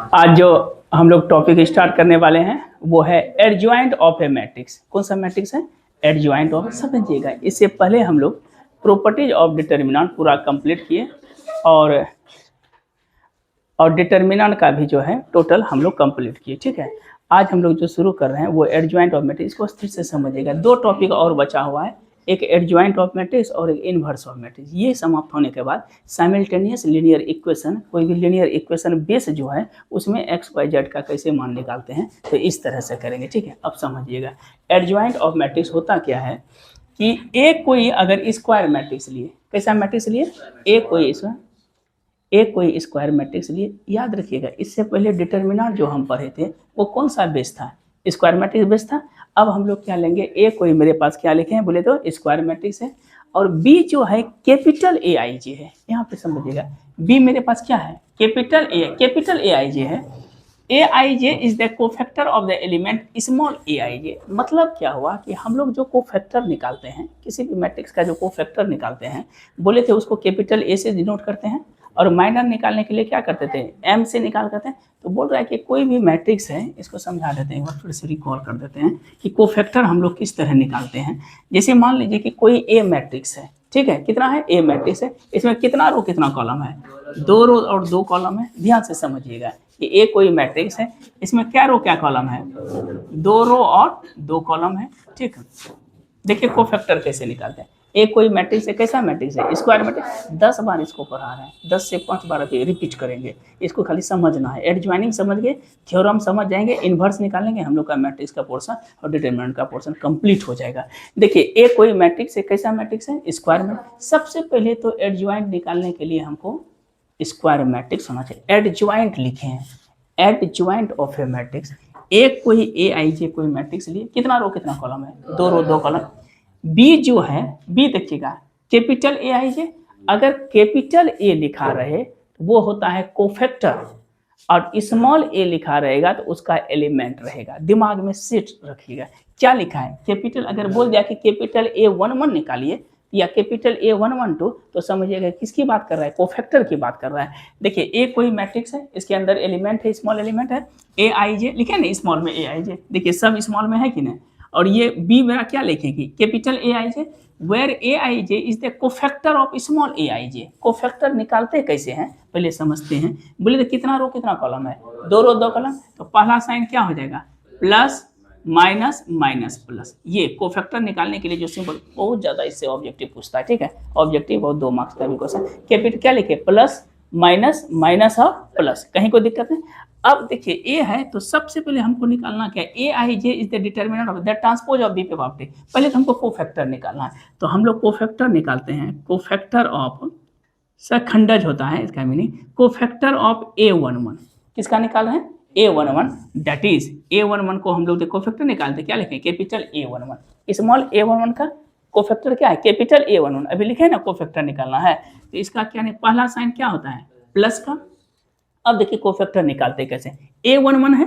आज जो हम लोग टॉपिक स्टार्ट करने वाले हैं वो है एडजॉइंट ऑफ ए मैट्रिक्स। कौन सा मैट्रिक्स है? Adjoint of. समझिएगा, इससे पहले हम लोग प्रॉपर्टीज ऑफ डिटर्मिनेंट पूरा कंप्लीट किए और डिटर्मिनेंट का भी जो है टोटल हम लोग कंप्लीट किए। ठीक है, आज हम लोग जो शुरू कर रहे हैं वो एडजॉइंट ऑफ मैट्रिक्स को स्थिर से समझिएगा। दो टॉपिक और बचा हुआ है, एक एडजॉइंट ऑफ मैट्रिक्स और एक इनवर्स ऑफ मैट्रिक्स। ये समाप्त होने के बाद साइमल्टेनियस लीनियर इक्वेशन, कोई भी लीनियर इक्वेशन बेस जो है उसमें एक्स वाई जेड का कैसे मान निकालते हैं, तो इस तरह से करेंगे। ठीक है, अब समझिएगा एडजॉइंट ऑफ मैट्रिक्स होता क्या है कि एक कोई अगर स्क्वायर मैट्रिक्स लिए, कैसा मैट्रिक्स लिए, एक कोई स्क्वायर मैट्रिक्स लिए, याद रखिएगा इससे पहले डिटर्मिनेंट जो हम पढ़े थे वो कौन सा बेस था? स्क्वायर मैट्रिक्स बेस था। अब हम लोग क्या लेंगे, ए कोई मेरे पास क्या लिखे हैं बोले तो स्क्वायर मैट्रिक्स है, और बी जो है कैपिटल ए आई जे है। यहाँ पे समझिएगा बी मेरे पास क्या है, कैपिटल ए आई जे है। A I J is the cofactor of the element small A I J. मतलब क्या हुआ कि हम लोग जो कोफैक्टर निकालते हैं, किसी भी मैट्रिक्स का जो कोफैक्टर निकालते हैं, बोले थे उसको कैपिटल ए से डिनोट करते हैं, और माइनर निकालने के लिए क्या करते थे, एम से निकाल करते हैं। तो बोल रहा है कि कोई भी मैट्रिक्स है, इसको समझा देते हैं, एक बार फिर से रिकॉल कर देते हैं कि कोफैक्टर हम लोग किस तरह निकालते हैं। जैसे मान लीजिए कि कोई ए मैट्रिक्स है, ठीक है, कितना है, ए मैट्रिक्स है, इसमें कितना रो कितना कॉलम है, 2 रो और 2 कॉलम है। ध्यान से समझिएगा कि ए कोई मैट्रिक्स है, इसमें क्या रो क्या कॉलम है, 2 रो और 2 कॉलम है। ठीक है, देखिए कोफैक्टर कैसे निकालते हैं। एक कोई मैट्रिक्स है, कैसा मैट्रिक्स है, स्क्वायर मैट्रिक्स। 10 बार इसको पढ़ा रहे हैं, 10 से 5 बार रिपीट करेंगे, इसको खाली समझना है। एडजॉइनिंग समझ गए, थ्योरम समझ जाएंगे, इन्वर्स निकालेंगे, हम लोग का मैट्रिक्स का पोर्शन और डिटरमिनेंट का पोर्शन कंप्लीट हो जाएगा। देखिए एक कोई मैट्रिक्स है, कैसा मैट्रिक्स है, स्क्वायर मैट्रिक्स। सबसे पहले तो एडजॉइंट निकालने के लिए हमको स्क्वायर मैट्रिक्स होना चाहिए। एडजॉइंट लिखे हैं, एडजॉइंट ऑफ ए मैट्रिक्स। एक कोई ए आई जे कोई मैट्रिक्स लिए, कितना रो कितना कॉलम है, 2 रो 2 कॉलम। बी जो है, बी देखिएगा कैपिटल ए आई जे, अगर कैपिटल ए लिखा रहे तो वो होता है कोफैक्टर, और स्मॉल ए लिखा रहेगा तो उसका एलिमेंट रहेगा। दिमाग में सेट रखिएगा क्या लिखा है, कैपिटल अगर बोल दिया कि कैपिटल A11 निकालिए या कैपिटल A112, तो समझिएगा किसकी बात कर रहा है, कोफैक्टर की बात कर रहा है। देखिए ए कोई मैट्रिक्स है, इसके अंदर एलिमेंट है, स्मॉल एलिमेंट है, ए आई जे लिखे ना, स्मॉल में ए आई जे, देखिए सब स्मॉल में है कि नहीं। और ये बी मेरा क्या लिखेगी, capital A I J, where A I J is the cofactor of small A I J. Cofactor निकालते कैसे हैं पहले समझते हैं। बोले तो कितना रो कितना कॉलम है, 2 रो 2 कॉलम, तो पहला साइन क्या हो जाएगा, प्लस माइनस माइनस प्लस। ये कोफैक्टर निकालने के लिए जो सिंबल, बहुत ज़्यादा इससे ऑब्जेक्टिव पूछता है। ठीक है, ऑब्जेक्टिव और 2 मार्क्स का भी क्वेश्चन। कैपिटल क्या लिखे, प्लस माइनस माइनस और प्लस, कहीं कोई दिक्कत नहीं। अब देखिए ए है तो सबसे पहले हमको निकालना क्या है, A I J is the determinant of the transpose of B पे बाप। पहले तो हमको कोफैक्टर निकालना है, तो हम लोग कोफैक्टर निकालते हैं। कोफैक्टर ऑफ सखंडज होता है इसका मीनिंग, कोफैक्टर ऑफ A11 किसका निकाल रहे हैं, A11, दैट इज A11 को हम लोग कोफैक्टर निकालते क्या लिखें, कैपिटल A11। स्मॉल A11 का कोफैक्टर क्या है, कैपिटल A11। अभी लिखे ना कोफैक्टर निकालना है, तो इसका क्या नहीं, पहला साइन क्या होता है, प्लस का। अब देखिए कोफैक्टर निकालते कैसे, A11 है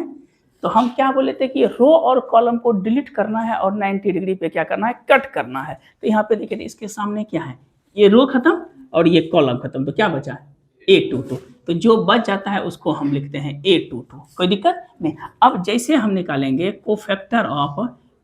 तो हम क्या बोले थे कि रो और कॉलम को डिलीट करना है और 90 डिग्री पे क्या करना है, कट करना है। तो यहाँ पे देखिए इसके सामने क्या है, ये रो खत्म और ये कॉलम खत्म, तो क्या बचा है, A22। तो जो बच जाता है उसको हम लिखते हैं A22, कोई दिक्कत नहीं। अब जैसे हम निकालेंगे कोफैक्टर ऑफ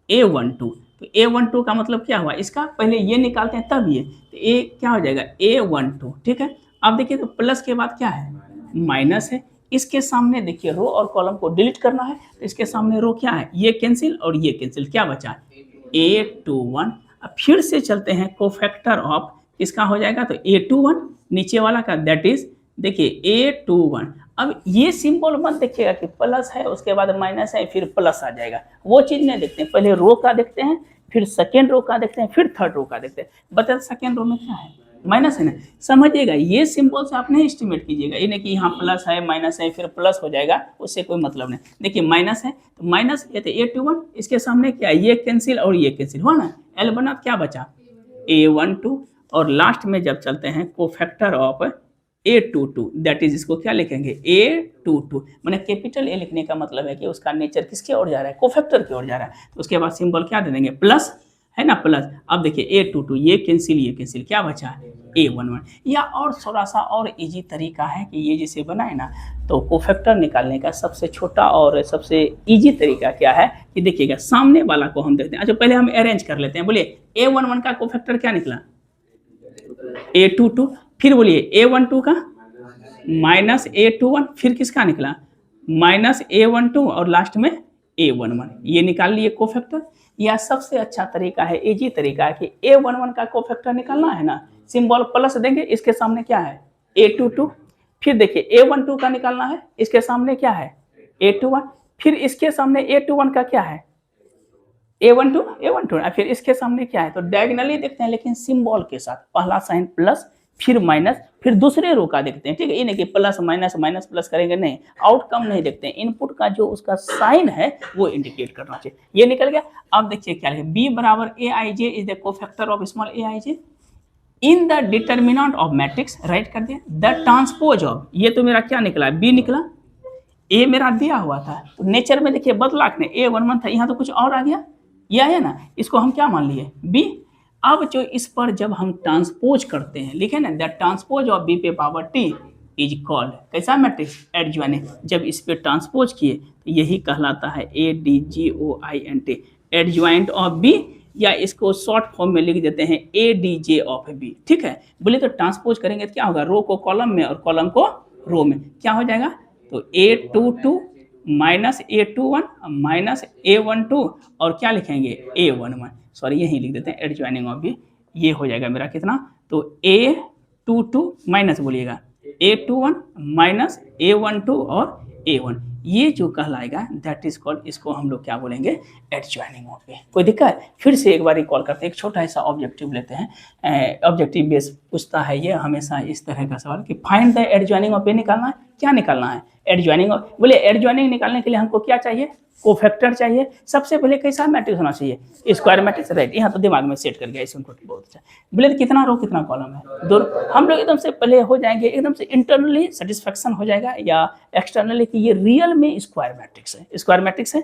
A12, तो A12 का मतलब क्या हुआ, इसका पहले ये निकालते हैं तब ये, तो ए क्या हो जाएगा, A12। ठीक है, अब देखिए तो प्लस के बाद क्या है, माइनस है, इसके सामने देखिए रो और कॉलम को डिलीट करना है, तो इसके सामने रो क्या है, ये कैंसिल और ये कैंसिल, क्या बचा A21। अब फिर से चलते हैं, कोफैक्टर ऑफ इसका हो जाएगा तो A21 नीचे वाला का, दैट इज देखिए A21। अब ये सिंबल मत देखिएगा कि प्लस है उसके बाद माइनस है फिर प्लस आ जाएगा, वो चीज नहीं देखते हैं। पहले रो का देखते हैं, फिर सेकेंड रो का देखते हैं, फिर थर्ड रो का देखते हैं। बता सेकेंड रो में क्या है, माइनस है ना, समझिएगा ये सिंबल से आप नहीं एस्टिमेट कीजिएगा, ये नहीं कि यहाँ प्लस है माइनस है फिर प्लस हो जाएगा, उससे कोई मतलब नहीं। देखिए माइनस है तो माइनस लेते A21, इसके सामने क्या है, ये कैंसिल और ये कैंसिल हुआ ना, एल बना, क्या बचा A12। और लास्ट में जब चलते हैं cofactor of A22, that is इसको क्या लिखेंगे, A22। मैंने कैपिटल ए लिखने का मतलब है कि उसका नेचर किसके ओर जा रहा है, कोफैक्टर की ओर जा रहा है, तो उसके बाद सिंबल क्या दे देंगे, प्लस है ना प्लस। अब देखिए A22 ये कैंसिल क्या बचा A11। या और थोड़ा सा और इजी तरीका है कि ये जैसे बनाए ना, तो कोफैक्टर निकालने का सबसे छोटा और सबसे इजी तरीका क्या है कि देखिएगा सामने वाला को हम देखते हैं। अच्छा पहले हम अरेंज कर लेते हैं। बोलिए A11 का कोफैक्टर क्या निकला A22, फिर बोलिए A12 का माइनस A21, फिर किसका निकला माइनस A12 और लास्ट में A11। ये निकाल लिए कोफैक्टर। या सबसे अच्छा तरीका है, इजी तरीका है कि A11 का कोफैक्टर निकालना है ना, सिंबल प्लस देंगे, इसके सामने क्या है A22। फिर देखिए A12 का निकालना है, इसके सामने क्या है A21। फिर इसके सामने A21 का क्या है A12 फिर इसके सामने क्या है, तो डायगोनली देखते हैं लेकिन सिंबल के साथ, पहला साइन प्लस फिर माइनस फिर दूसरे रो का देखते हैं। ठीक है, ये नहीं कि प्लस माइनस माइनस प्लस करेंगे, नहीं, आउटकम नहीं देखते हैं, इनपुट का जो उसका साइन है वो इंडिकेट करना चाहिए। ये निकल गया। अब देखिए क्या लिखे, बी बराबर Aij is the cofactor of small Aij in the determinant of matrix. Right कर दिया द ट्रांसपोज ऑफ, ये तो मेरा क्या निकला बी निकला, ए मेरा दिया हुआ था, तो नेचर में देखिए बदला ने A11 था, यहाँ तो कुछ और आ गया, ये है ना, इसको हम क्या मान लिए बी। अब जो इस पर जब हम ट्रांसपोज करते हैं, लिखे ना द ट्रांसपोज ऑफ बी पे पावर टी इज कॉल्ड कैसा मैट्रिक्स एडजॉइनिंग। जब इस पे ट्रांसपोज किए तो यही कहलाता है ADJOINT एडजॉइंट ऑफ बी, या इसको शॉर्ट फॉर्म में लिख देते हैं ADJ ऑफ बी। ठीक है, बोले तो ट्रांसपोज करेंगे तो क्या होगा, रो को कॉलम में और कॉलम को रो में, क्या हो जाएगा, तो A22 minus A21 minus A12 और क्या लिखेंगे A11, सॉरी यही लिख देते हैं एडजॉइनिंग ऑफ बी। ये हो जाएगा मेरा कितना, तो A22 माइनस बोलिएगा A21 माइनस A12 और A1, ये जो कहलाएगा दैट इज कॉल्ड, इसको हम लोग क्या बोलेंगे एडजॉइनिंग ऑफ बी। कोई दिक्कत, फिर से एक बार रिकॉल करते हैं, एक छोटा सा ऑब्जेक्टिव लेते हैं। ऑब्जेक्टिव बेस पूछता है ये हमेशा इस तरह का सवाल कि find the adjoining of B निकालना है। क्या निकालना है एडजॉइनिंग ऑफ, बोले एडजॉइनिंग निकालने के लिए हमको क्या चाहिए, कोफैक्टर चाहिए। सबसे पहले कैसा मैट्रिक्स होना चाहिए, स्क्वायर मैट्रिक्स। राइट, यहाँ तो दिमाग में सेट कर गया इसको, बहुत अच्छा। बोले तो कितना रो कितना कॉलम है, दो। हम लोग एकदम से पहले हो जाएंगे, एकदम से इंटरनली सेटिस्फेक्शन हो जाएगा या एक्सटर्नली कि ये रियल में स्क्वायर मैट्रिक्स है, स्क्वायर मैट्रिक्स है।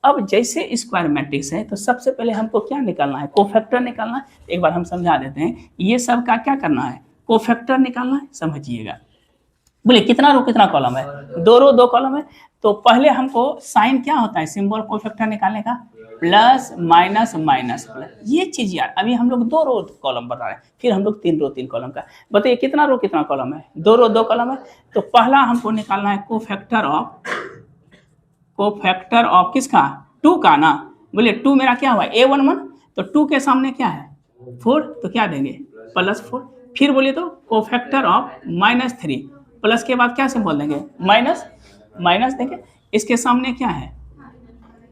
अब जैसे स्क्वायर मैट्रिक्स है तो सबसे पहले हमको क्या निकालना है, कोफैक्टर निकालना है। एक बार हम समझा देते हैं, ये सब का क्या करना है, कोफैक्टर निकालना है, समझिएगा। बोले कितना रो कितना कॉलम है, दो रो दो कॉलम है, तो पहले हमको साइन क्या होता है सिंबल कोफैक्टर निकालने का, प्लस माइनस माइनस प्लस। ये चीज यार अभी हम लोग दो रो कॉलम बता रहे हैं, फिर हम लोग तीन रो तीन कॉलम का। बताइए कितना रो कितना कॉलम है, दो रो दो कॉलम है। तो पहला हमको निकालना है कोफैक्टर ऑफ किसका, टू का ना। बोले टू मेरा क्या हुआ A11, तो टू के सामने क्या है 4, तो क्या देंगे +4। फिर बोलिए तो कोफैक्टर ऑफ -3, प्लस के बाद क्या सिंबल देंगे माइनस देंगे। इसके सामने क्या है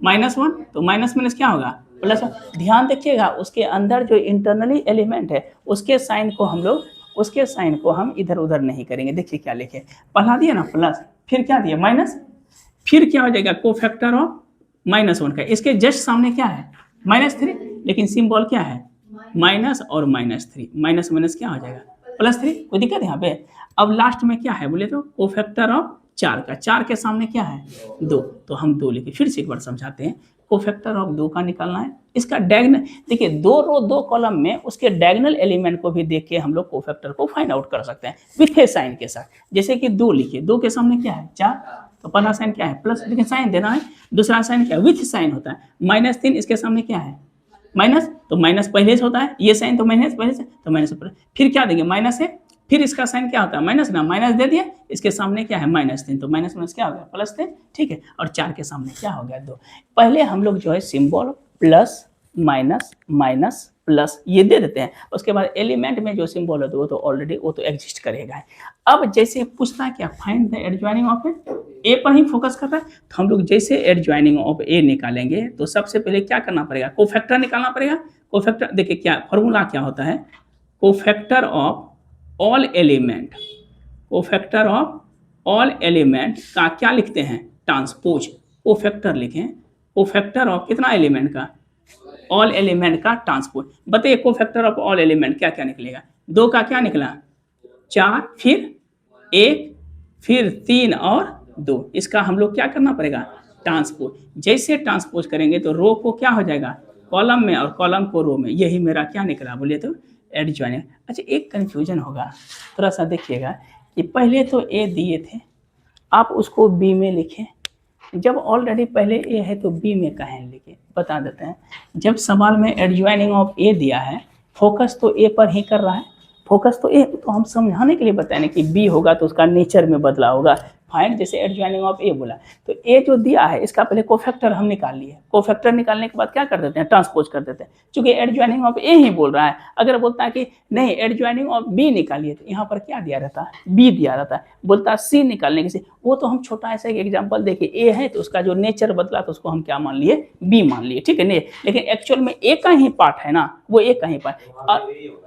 -1, तो माइनस माइनस क्या होगा +1। ध्यान देखिएगा उसके अंदर जो इंटरनली एलिमेंट है उसके साइन को हम इधर उधर नहीं करेंगे। देखिए क्या लिखे, पढ़ा दिया ना प्लस, फिर क्या दिया माइनस, फिर क्या हो जाएगा कोफैक्टर ऑफ -1 का, इसके जस्ट सामने क्या है -3, लेकिन सिंबल क्या है माइनस और -3, माइनस माइनस क्या हो जाएगा +3। कोई दिक्कत यहाँ पे। अब लास्ट में क्या है बोले तो कोफैक्टर ऑफ 4 का, 4 के सामने क्या है 2, तो हम 2 लिखे। फिर से एक बार समझाते हैं, कोफैक्टर ऑफ 2 का निकालना है। इसका डायगोनल देखिए, दो रो दो कॉलम में उसके डायगोनल एलिमेंट को भी देख के हम लोग कोफैक्टर को फाइंड आउट कर सकते हैं विथ ए साइन के साथ। जैसे कि 2 लिखिए, 2 के सामने क्या है 4, तो पहला साइन क्या है प्लस, लेकिन साइन देना है। दूसरा साइन क्या है विथ साइन होता है, -3, इसके सामने क्या है माइनस, तो माइनस पहले से होता है, ये साइन तो माइनस पहले से, तो माइनस पर फिर क्या देंगे माइनस है, फिर इसका साइन क्या होता है माइनस ना, माइनस दे दिया, इसके सामने क्या है -3, तो माइनस माइनस क्या हो गया +3। ठीक है, और 4 के सामने क्या हो गया 2। पहले हम लोग जो है symbol plus minus minus plus ये दे देते हैं, उसके बाद एलिमेंट में जो सिंबल है वो तो ऑलरेडी वो तो एग्जिस्ट करेगा। अब जैसे पूछता है क्या फाइंड द एडजॉइनिंग ऑफ ए पर ही फोकस कर रहा है, तो हम लोग जैसे एडजॉइनिंग ऑफ ए निकालेंगे तो सबसे पहले क्या करना पड़ेगा, कोफैक्टर निकालना पड़ेगा। कोफैक्टर देखिए क्या फॉर्मूला क्या होता है, cofactor of all element, cofactor of all element का क्या लिखते हैं ट्रांसपोज, कोफैक्टर लिखें, कोफैक्टर ऑफ कितना एलिमेंट का, ऑल एलिमेंट का ट्रांसपोज। बताइए कोफैक्टर ऑफ ऑल एलिमेंट क्या क्या निकलेगा, 2 का क्या निकला 4, फिर 1, फिर 3 और 2, इसका हम लोग क्या करना पड़ेगा ट्रांसपोज। जैसे ट्रांसपोज करेंगे तो रो को क्या हो जाएगा कॉलम में और कॉलम को रो में, यही मेरा क्या निकला बोलिए तो एडजॉइनिंग। अच्छा एक कन्फ्यूजन होगा, थोड़ा सा देखिएगा कि पहले तो ए दिए थे, आप उसको बी में लिखें, जब ऑलरेडी पहले ए है तो बी में काहे लिखे, बता देते हैं। जब सवाल में एडजॉइनिंग ऑफ ए दिया है, फोकस तो ए पर ही कर रहा है, फोकस तो ए, तो हम समझाने के लिए बताएं कि बी होगा तो उसका नेचर में बदलाव होगा। फाइंड जैसे एडजॉइनिंग ऑफ ए बोला, तो ए जो दिया है इसका पहले कोफैक्टर हम निकाल लिए, कोफैक्टर निकालने के बाद क्या कर देते हैं, ट्रांसपोज कर देते हैं, क्योंकि एडजॉइनिंग ऑफ ए ही बोल रहा है। अगर बोलता है कि नहीं एडजॉइनिंग ऑफ बी निकालिए, तो यहाँ पर क्या दिया रहता है, बी दिया रहता है, बोलता है सी निकालने के से, वो तो हम छोटा ऐसा एक एग्जाम्पल देखिए, ए है तो उसका जो नेचर बदला तो उसको हम क्या मान लिए, बी मान लिए, ठीक है नहीं, लेकिन एक्चुअल में ए का ही पार्ट है ना, वो ए का ही पार्ट।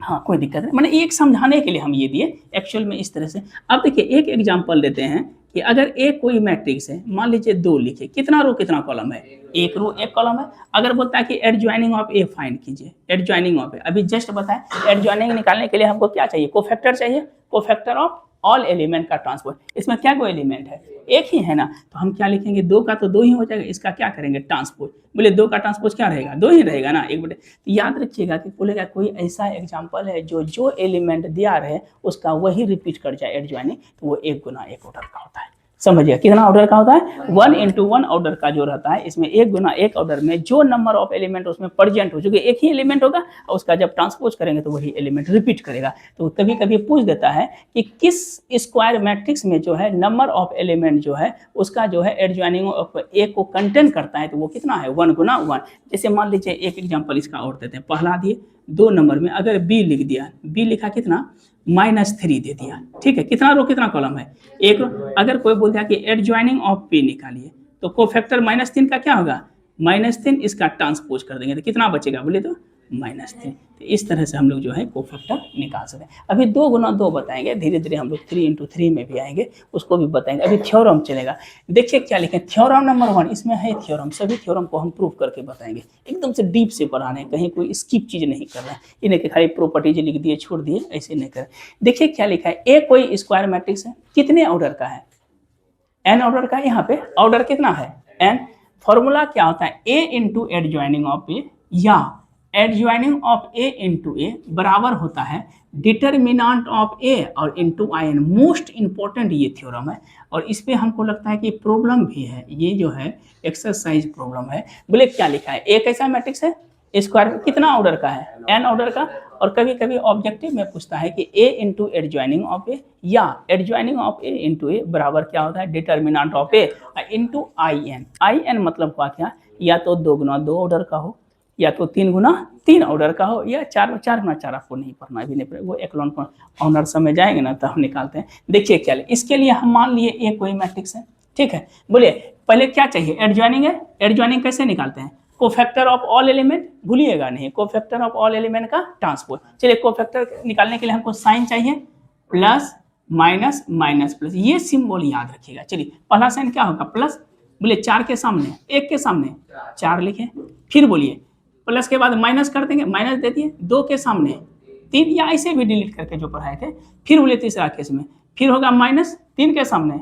हाँ कोई दिक्कत नहीं, मैंने एक समझाने के लिए हम ये दिए एक्चुअल में इस तरह से। अब देखिए एक एग्जांपल लेते हैं कि अगर ए कोई मैट्रिक्स है, मान लीजिए 2 लिखे, कितना रो कितना कॉलम है, एक रो एक कॉलम है। अगर बोलता है कि एडजॉइनिंग ऑफ ए फाइंड कीजिए, एडजॉइनिंग ऑफ ए, अभी जस्ट बताएं, एडजॉइनिंग निकालने के लिए हमको क्या चाहिए, कोफैक्टर चाहिए, कोफैक्टर ऑफ ऑल एलिमेंट का ट्रांसपोज। इसमें क्या कोई एलिमेंट है, एक ही है ना, तो हम क्या लिखेंगे, 2 का तो 2 ही हो जाएगा, इसका क्या करेंगे ट्रांसपोज, बोले 2 का ट्रांसपोज क्या रहेगा, 2 ही रहेगा ना, एक बटे। तो याद रखिएगा कि बोलेगा कोई ऐसा एग्जांपल है जो जो एलिमेंट दिया रहे उसका वही रिपीट कर जाए एडजॉइनिंग, तो वो 1 गुना 1 ऑर्डर का होता है। समझिए कितना ऑर्डर का होता है, 1 into 1 ऑर्डर का जो रहता है, इसमें 1 गुना 1 ऑर्डर में जो नंबर ऑफ एलिमेंट उसमें प्रेजेंट हो, चूंकि एक ही एलिमेंट होगा और उसका जब ट्रांसपोज करेंगे तो वही एलिमेंट रिपीट करेगा। तो कभी कभी पूछ देता है कि किस स्क्वायर मैट्रिक्स में जो है नंबर ऑफ एलिमेंट जो है उसका जो है एडजॉइनिंग ऑफ ए को कंटेन करता है, तो वो कितना है, 1 गुना 1। जैसे मान लीजिए एक एग्जाम्पल इसका और देते हैं, पहला दिए 2 नंबर में अगर बी लिख दिया, बी लिखा कितना -3 दे दिया, ठीक है, कितना रो कितना कॉलम है, एक रो। अगर कोई बोल दिया कि एडजॉइनिंग ऑफ पी निकालिए, तो कोफैक्टर -3 का क्या होगा, -3, इसका ट्रांसपोज कर देंगे तो कितना बचेगा बोले तो -3। तो इस तरह से हम लोग जो है कोफैक्टर निकाल सकते हैं। अभी 2 गुना 2 बताएंगे, धीरे धीरे हम लोग 3 into 3 में भी आएंगे, उसको भी बताएंगे। अभी थ्योरम चलेगा, देखिए क्या लिखें, थ्योरम नंबर 1, इसमें है थ्योरम, सभी थ्योरम को हम प्रूव करके बताएंगे, एकदम से डीप से पढ़ा रहे हैं, कहीं कोई स्किप चीज़ नहीं कर रहे हैं, इन्हें कि खाली प्रॉपर्टीज लिख दिए छोड़ दिए, ऐसे नहीं करें। देखिए क्या लिखा है, ए कोई स्क्वायर मैट्रिक्स है, कितने ऑर्डर का है, एन ऑर्डर का, यहाँ पे ऑर्डर कितना है, एन। फॉर्मूला क्या होता है, A into adjoining of A, या adjoining of A into A बराबर होता है डिटर्मिनेंट ऑफ ए और into I n. Most important ये थ्योरम है, और इस पे हमको लगता है कि प्रॉब्लम भी है, ये जो है एक्सरसाइज प्रॉब्लम है। बोले क्या लिखा है, ए कैसा मैट्रिक्स है, स्क्वायर कितना ऑर्डर का है, एन ऑर्डर का, और कभी कभी ऑब्जेक्टिव में पूछता है कि A into adjoining of A या adjoining of A into A बराबर क्या होता है, determinant of A into I n. I n मतलब हुआ क्या, या तो 2 गुना 2 ऑर्डर का हो, या तो 3 गुना 3 ऑर्डर का हो, या 4 गुना 4 आपको नहीं पढ़ना भी नहीं पड़ेगा, वो एक्लोन ऑनर समय जाएंगे ना तो हम निकालते हैं। देखिए क्या, इसके लिए हम मान लिए ए कोई मैट्रिक्स है, ठीक है। बोलिए पहले क्या चाहिए, एडजॉइनिंग है, एडजॉइनिंग कैसे निकालते हैं, कोफैक्टर ऑफ ऑल एलिमेंट, भूलिएगा नहीं, कोफैक्टर ऑफ ऑल एलिमेंट का ट्रांसपोज। चलिए कोफैक्टर निकालने के लिए हमको साइन चाहिए, प्लस माइनस माइनस प्लस, ये सिंबल याद रखिएगा। चलिए पहला साइन क्या होगा, प्लस, बोले 4 के सामने, 1 के सामने 4 लिखे, फिर बोलिए प्लस के बाद माइनस कर देंगे, माइनस दे दिए, 2 के सामने 3, या ऐसे भी डिलीट करके जो पढ़ाए थे। फिर बोले तीसरा केस में फिर होगा -3 के सामने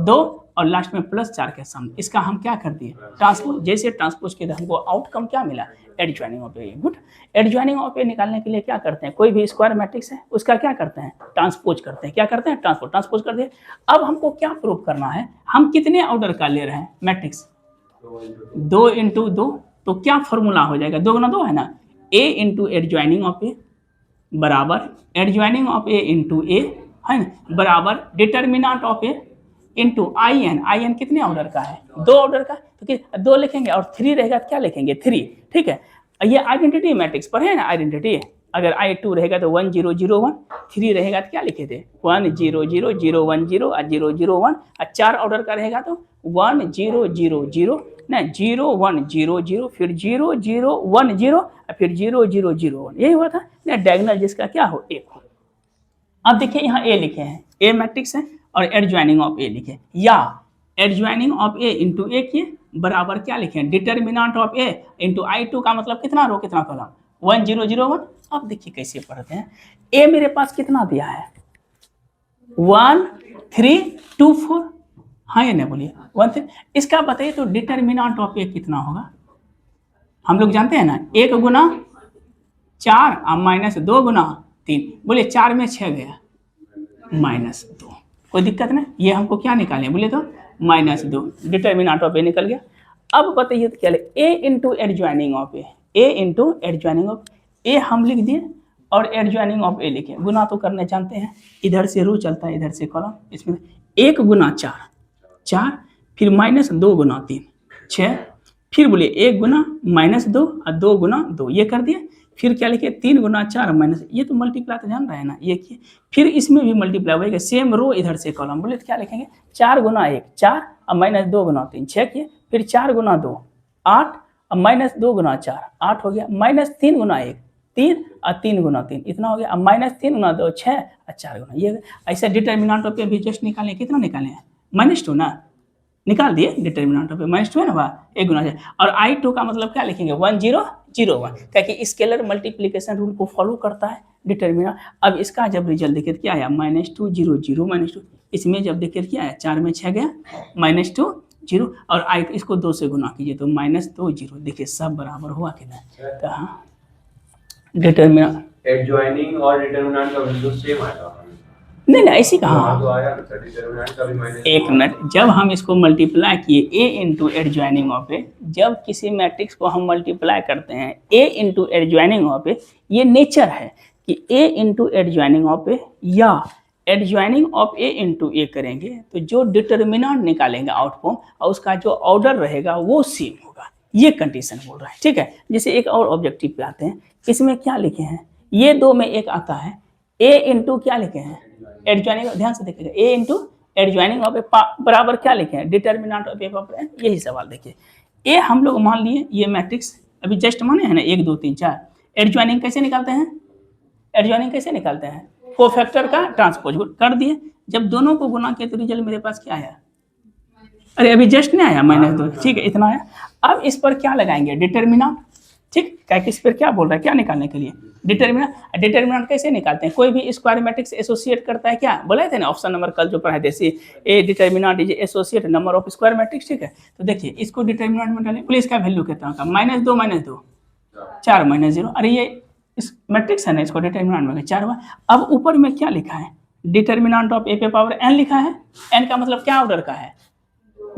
2, और लास्ट में +4 के सामने, इसका हम क्या कर दिए ट्रांसपोज। जैसे ट्रांसपोज के हमको आउटकम क्या मिला, adjoining of A. Good, adjoining of A निकालने के लिए क्या करते हैं, कोई भी स्क्वायर मैट्रिक्स है उसका क्या करते हैं, ट्रांसपोज करते हैं, क्या करते हैं ट्रांसपोज, ट्रांसपोज कर दिए। अब हमको क्या प्रूव करना है, हम कितने ऑर्डर का ले रहे हैं मैट्रिक्स, 2 into 2, तो क्या फॉर्मूला हो जाएगा, 2 गुना 2 है ना, A into adjoining of A बराबर adjoining of A into A है ना, बराबर determinant of A into I n. I n कितने ऑर्डर का है, 2 ऑर्डर का, तो 2 लिखेंगे, और 3 रहेगा तो क्या लिखेंगे 3, ठीक है। ये आइडेंटिटी मैट्रिक्स पर है ना, आइडेंटिटी, अगर I2 रहेगा तो 1 0 0 1, 3 रहेगा तो क्या लिखे थे 1 0 0 0 1 0 और 0 0 1, और 4 ऑर्डर का रहेगा तो 1 0 0 0 ना 0 1 0 0, फिर 0 0 1 0 और फिर 0 0 0 1, यही हुआ था ना डायगोनल जिसका क्या हो 1 हो। अब देखिए यहाँ ए लिखे हैं, ए मैट्रिक्स है और एडजॉइनिंग ऑफ ए लिखे, या एडजॉइनिंग ऑफ ए इंटू ए किए बराबर क्या लिखे, determinant of A into I2 का मतलब कितना रो कितना कॉलम 1 0 0 1। अब देखिए कैसे पढ़ते हैं, ए मेरे पास कितना दिया है 1 3 2 4, हाँ या नहीं बोलिए 1 3, इसका बताइए तो डिटर्मिनेंट ऑफ ए कितना होगा, हम लोग जानते हैं ना, 1 गुना 4 और -2 गुना 3, बोले 4 में 6 गया -2, कोई दिक्कत नहीं। ये हमको क्या निकालें बोले तो -2, डिटर्मिनेंट ऑफ ए निकल गया। अब बताइए तो क्या ले, A into adjoining of A into adjoining of A हम लिख दिए और एडजॉइनिंग ऑफ ए लिखे। गुना तो करने जानते हैं, इधर से रो चलता है इधर से कॉलम, इसमें 1 गुना 4, फिर -2 गुना 3 6, फिर बोले 1 गुना -2 और 2 गुना 2, ये कर दिए। फिर क्या लिखे 3 गुना 4 माइनस, ये तो मल्टीप्लाई तो जान रहे हैं ना, ये किए। फिर इसमें भी मल्टीप्लाई होगा, सेम रो इधर से कॉलम, बोले तो क्या लिखेंगे 4 गुना 1 4 और -2 गुना 3 6 किए, फिर 4 गुना 2 8 और -2 गुना 4 8 हो गया, -3 गुना 1 3 और 3 गुना 3 इतना हो गया, अब -3 गुना 2 6 और 4 गुना ये। ऐसा डिटर्मिनेंट ऑफ ए भी जस्ट निकालें, कितना निकालें -2 ना, निकाल दिए डिटर्मिनेंट ऑफ ए -2 है ना, वह 1 गुना 4 और I2 का मतलब क्या लिखेंगे 1 0 0 1, क्योंकि स्केलर मल्टीप्लिकेशन रूल को फॉलो करता है डिटर्मिनेंट। अब इसका जब रिजल्ट देखिए क्या आया -2 0 0 -2, इसमें जब देखिए क्या आया 4 में 6 गया -2 0 और I इसको 2 से गुना कीजिए तो -2 0, देखिए सब बराबर हुआ कि नहीं। तो हाँ डिटर्मिनेंट एडजॉइनिंग और डिटर्मिनेंट का वैल्यू सेम आएगा। नहीं ऐसी कहाँ, तो आया ना डिटर्मिनेंट का भी एक मिनट, जब हम इसको मल्टीप्लाई किए a इंटू एडजॉइनिंग ऑफ ए, जब किसी मैट्रिक्स को हम मल्टीप्लाई करते हैं a इंटू एडजॉइनिंग ऑफ ए, ये नेचर है कि a into adjoining of A या एडजॉइनिंग ऑफ a इंटू ए करेंगे तो जो डिटर्मिनेंट निकालेंगे आउटपुट और उसका जो ऑर्डर रहेगा वो सेम होगा, ये कंडीशन बोल रहा है। ठीक है, जैसे एक और ऑब्जेक्टिव पे आते हैं, इसमें क्या लिखे हैं, ये 2 में एक आता है a इंटू क्या लिखे हैं एडजॉइनिंग, ध्यान से देखिएगा a into adjoining of A बराबर क्या लिखे हैं डिटर्मिनेंट ऑफ ए बराबर, यही सवाल देखिए। a हम लोग मान लिए ये मैट्रिक्स अभी जस्ट माने हैं ना 1 2 3 4, एडजॉइनिंग कैसे निकालते हैं, एडजॉइनिंग कैसे निकालते हैं, कोफैक्टर का ट्रांसपोज कर दिए, जब दोनों को गुना किए तो रिजल्ट मेरे पास क्या आया, अरे अभी जस्ट नहीं आया -2, ठीक है इतना आया। अब इस पर क्या लगाएंगे डिटर्मिनेंट, ठीक, क्या इस पर क्या बोल रहा है क्या निकालने के लिए डिटर्मिनेंट। डिटर्मिनेंट कैसे निकालते हैं, कोई भी स्क्वायर मैट्रिक्स एसोसिएट करता है, क्या बोले थे ना ऑप्शन नंबर कल जो पढ़ाए थे, ए determinant is associate number of square matrix. ठीक है, तो देखिए इसको डिटर्मिनेंट में डालें, बोले इसका वैल्यू कितना होगा -2 -2 4 -0, अरे ये इस मैट्रिक्स है ना, इसको डिटर्मिनेंट में 4 हुआ। अब ऊपर में क्या लिखा है डिटर्मिनेंट ऑफ ए पे पावर n लिखा है, n का मतलब क्या ऑर्डर का है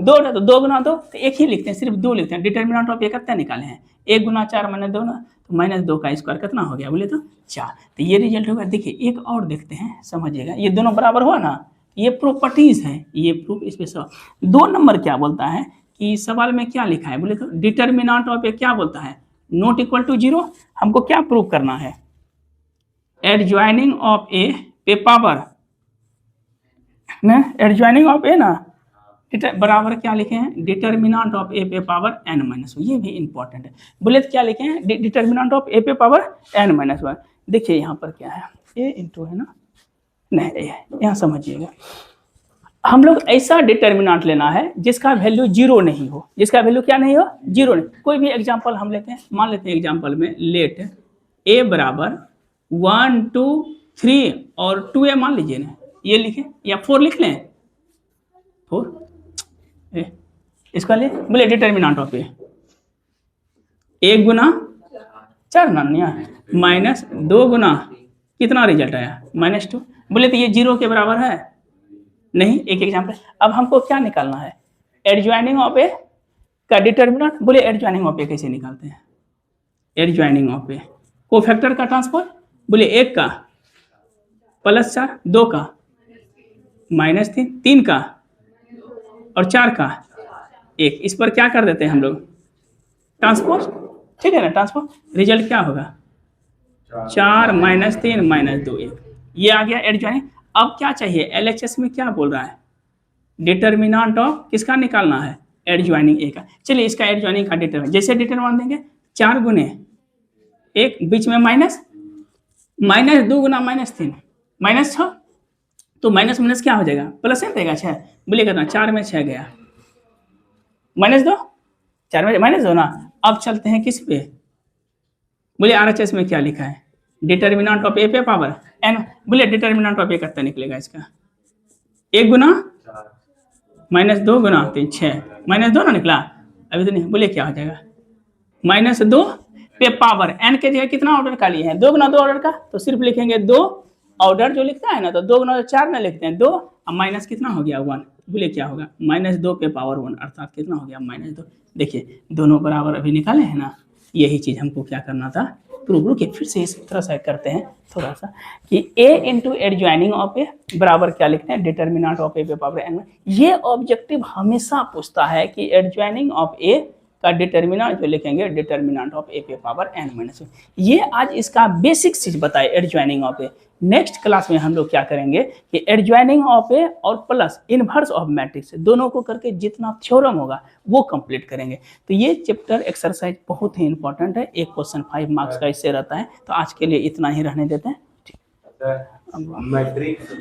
2 है, तो 2 गुना 2 तो एक ही लिखते हैं, सिर्फ 2 लिखते हैं। डिटर्मिनेंट ऑफ ए कितना निकाले हैं 1 गुना 4 -2 ना, तो -2 का स्क्वायर कितना हो गया बोले तो 4, तो ये रिजल्ट होगा। देखिए एक और देखते हैं समझिएगा, ये दोनों बराबर हुआ ना, ये प्रॉपर्टीज है, ये प्रूफ इस पे 2 नंबर क्या बोलता है कि सवाल में क्या लिखा है बोले तो डिटर्मिनेंट ऑफ ए क्या बोलता है नॉट इक्वल टू 0, हमको क्या प्रूव करना है एडजॉइनिंग ऑफ ए पे पावर ना, एडजॉइनिंग ऑफ ए ना बराबर क्या लिखे हैं डिटर्मिनेंट ऑफ ए पे पावर n -1, ये भी इंपॉर्टेंट है। बोले तो क्या लिखे हैं डिटर्मिनेंट ऑफ ए पे पावर n -1। देखिए यहाँ पर क्या है a इंटू है ना, नहीं a है, यहाँ समझिएगा हम लोग ऐसा डिटर्मिनेंट लेना है जिसका वैल्यू 0 नहीं हो, जिसका वैल्यू क्या नहीं हो 0 नहीं। कोई भी एग्जाम्पल हम लेते हैं, मान लेते हैं एग्जाम्पल में लेट a बराबर 1 2 3 और 2a मान लीजिए ना, ये लिखे या 4 लिख लें 4, इसका लिए बोले डिटर्मिनेंट ऑफ ए 1 गुना 4 ना -2 गुना कितना रिजल्ट आया -2, बोले तो ये 0 के बराबर है नहीं। एक एग्जाम्पल, अब हमको क्या निकालना है एडजॉइनिंग ऑफ ए का डिटर्मिनेंट, बोले एडजॉइनिंग ऑफ ए कैसे निकालते हैं एडजॉइनिंग ऑफ ए कोफैक्टर का ट्रांसपोज, बोले 1 का +4 2 का -3 3 का और 4 का 1, इस पर क्या कर देते हैं हम लोग ट्रांसपोज, ठीक है ना ट्रांसपोज, रिजल्ट क्या होगा 4 -3 -2 1, ये आ गया एडजॉइनिंग। अब क्या चाहिए LHS में क्या बोल रहा है डिटर्मिनेंट ऑफ किसका निकालना है एडजॉइनिंग ए का। चलिए इसका एडजॉइनिंग का डिटर्मिनेंट, जैसे डिटर्मिनेंट देंगे 4 गुने 1 बीच में -2 गुना -3 -6, तो माइनस क्या हो जाएगा प्लस है देगा 6, बोलिए कितना 4 में 6 गया -2 4 में -2 ना। अब चलते हैं किस पे, बोले RHS में क्या लिखा है डिटर्मिनेंट ऑफ ए पे पावर n, बोले डिटर्मिनेंट ऑफ ए कितना निकलेगा इसका 1 गुना -2 गुना 3 6 -2 ना निकला अभी तो नहीं, बोले क्या हो जाएगा -2 पे पावर n के जगह कितना ऑर्डर का लिए हैं 2 गुना 2 ऑर्डर का, तो सिर्फ लिखेंगे 2 ऑर्डर जो लिखता है ना, तो 2 गुना 4 में लिखते हैं 2 और माइनस कितना हो गया 1, बोले क्या होगा -2 पे पावर 1 अर्थात कितना हो गया -2। देखिए दोनों बराबर अभी निकाले हैं ना, यही चीज हमको क्या करना था प्रूव। रुकिए फिर से इस तरह से करते हैं थोड़ा सा कि a into adjoining of A बराबर क्या लिखते हैं डिटर्मिनेंट ऑफ ए पे पावर n। ये ऑब्जेक्टिव हमेशा पूछता है कि एडजॉइनिंग ऑफ ए का डिटर्मिनेंट जो लिखेंगे डिटर्मिनेंट ऑफ ए पे पावर n माइनस। ये आज इसका बेसिक चीज बताए adjoining of A. Next class में हम लोग क्या करेंगे कि एडजॉइनिंग ऑफ ए और प्लस इनवर्स ऑफ मैट्रिक्स दोनों को करके जितना थ्योरम होगा वो कंप्लीट करेंगे। तो ये चैप्टर एक्सरसाइज बहुत ही इंपॉर्टेंट है, एक क्वेश्चन 5 मार्क्स का इससे रहता है। तो आज के लिए इतना ही रहने देते हैं। मैट्रिक्स